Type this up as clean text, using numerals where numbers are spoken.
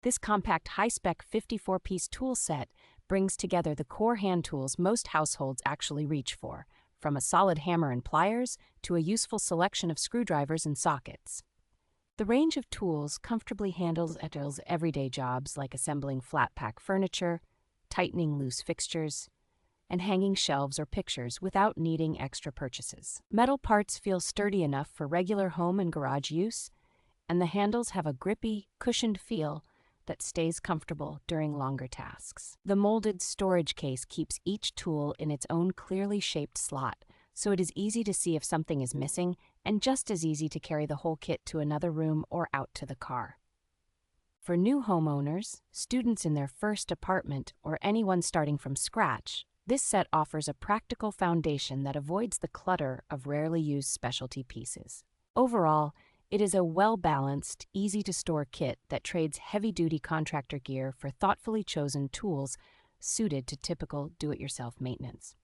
This compact Hi-Spec 54-piece tool set brings together the core hand tools most households actually reach for, from a solid hammer and pliers to a useful selection of screwdrivers and sockets. The range of tools comfortably handles everyday jobs like assembling flat-pack furniture, tightening loose fixtures, and hanging shelves or pictures without needing extra purchases. Metal parts feel sturdy enough for regular home and garage use, and the handles have a grippy, cushioned feel that stays comfortable during longer tasks. The molded storage case keeps each tool in its own clearly shaped slot, so it is easy to see if something is missing and just as easy to carry the whole kit to another room or out to the car. For new homeowners, students in their first apartment, or anyone starting from scratch, this set offers a practical foundation that avoids the clutter of rarely used specialty pieces. Overall, it is a well-balanced, easy-to-store kit that trades heavy-duty contractor gear for thoughtfully chosen tools suited to typical do-it-yourself maintenance.